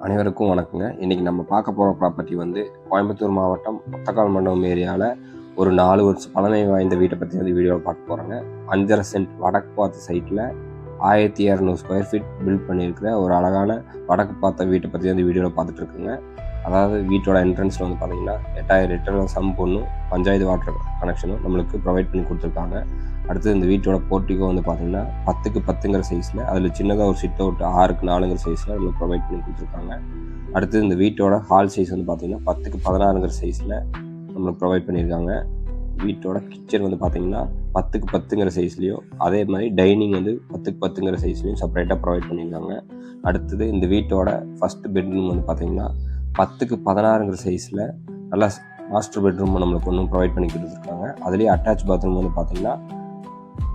அனைவருக்கும் வணக்கங்க. இன்றைக்கி நம்ம பார்க்க போகிற ப்ராப்பர்ட்டி வந்து கோயம்புத்தூர் மாவட்டம் ஒத்தக்கால் மண்டபம் ஏரியாவில் ஒரு 4 வருஷம் பழமை வாய்ந்த வீட்டை பற்றி வந்து வீடியோவில் பார்க்க போகிறோங்க. 5.5 சென்ட் வடக்கு பார்த்த சைட்டில் 1200 ஸ்கொயர் ஃபீட் பில்ட் பண்ணியிருக்கிற ஒரு அழகான வடக்கு பார்த்த வீட்டை பற்றி வந்து வீடியோவில் பார்த்துட்ருக்குங்க. அதாவது வீட்டோட என்ட்ரன்ஸில் வந்து பார்த்திங்கன்னா 8000 லிட்டர் சம் பொண்ணும் பஞ்சாயத்து வாட்டர் கனெக்ஷனும் நம்மளுக்கு ப்ரொவைட் பண்ணி கொடுத்துருக்காங்க. அடுத்து இந்த வீட்டோட போர்ட்டிகோ வந்து பார்த்திங்கன்னா 10க்கு 10ங்கிற சைஸில், அதில் சின்னதாக ஒரு சிட் அவுட் 6க்கு 4ங்கிற சைஸில் நம்மளுக்கு ப்ரொவைட் பண்ணி கொடுத்துருக்காங்க. அடுத்து இந்த வீட்டோட ஹால் சைஸ் வந்து பார்த்திங்கன்னா 10க்கு 16ங்கிற சைஸில் நம்மளுக்கு ப்ரொவைட் பண்ணியிருக்காங்க. வீட்டோட கிச்சன் வந்து பார்த்திங்கன்னா 10க்கு 10ங்கிற சைஸ்லேயும், அதே மாதிரி டைனிங் வந்து 10க்கு 10ங்கிற சைஸ்லேயும் செப்பரேட்டாக ப்ரொவைட் பண்ணியிருக்காங்க. அடுத்தது இந்த வீட்டோட ஃபஸ்ட்டு பெட்ரூம் வந்து பார்த்திங்கன்னா 10க்கு 16ங்கிற சைஸில் நல்லா மாஸ்டர் பெட்ரூம் நம்மளுக்கு ஒன்றும் ப்ரொவைட் பண்ணி கொடுத்துருக்காங்க. அதுலேயே அட்டாச் பாத்ரூம் வந்து பார்த்திங்கன்னா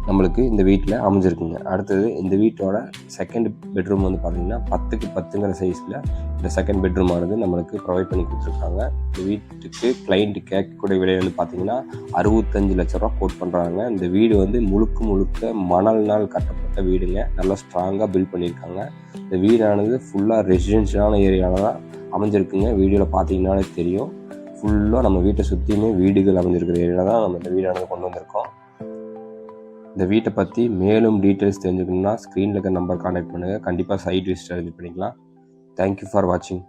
நம்மளுக்கு இந்த வீட்டில் அமைஞ்சிருக்குங்க. அடுத்தது இந்த வீட்டோட செகண்ட் பெட்ரூம் வந்து பார்த்திங்கன்னா 10க்கு 10ங்கிற சைஸில் இந்த செகண்ட் பெட்ரூம் ஆனது நம்மளுக்கு ப்ரொவைட் பண்ணி கொடுத்துருக்காங்க. இந்த வீட்டுக்கு கிளைண்ட் கேட்கக்கூடிய விலை வந்து பார்த்திங்கன்னா 65 லட்ச ரூபா கோட் பண்ணுறாங்க. இந்த வீடு வந்து முழுக்க மணல்னால் கட்டப்பட்ட வீடுங்க. நல்லா ஸ்ட்ராங்காக பில்ட் பண்ணியிருக்காங்க. இந்த வீடானது ஃபுல்லாக ரெசிடென்ஷியலான ஏரியாவில் தான் அமைஞ்சிருக்குங்க. வீடியோவில் பார்த்தீங்கன்னாலே தெரியும். ஃபுல்லாக நம்ம வீட்டை சுற்றியுமே வீடுகள் அமைஞ்சிருக்கிற ஏரியாவில் தான் நம்ம இந்த வீடானது கொண்டு வந்திருக்கோம். இந்த வீட்டை பற்றி மேலும் டீட்டெயில்ஸ் தெரிஞ்சுக்கணுன்னா ஸ்க்ரீனில் இருக்க நம்பர் கான்டாக்ட் பண்ணுங்கள். கண்டிப்பாக சைட் விசிட் அரேஞ்ச் பண்ணிக்கலாம். தேங்க்யூ ஃபார் வாட்சிங்.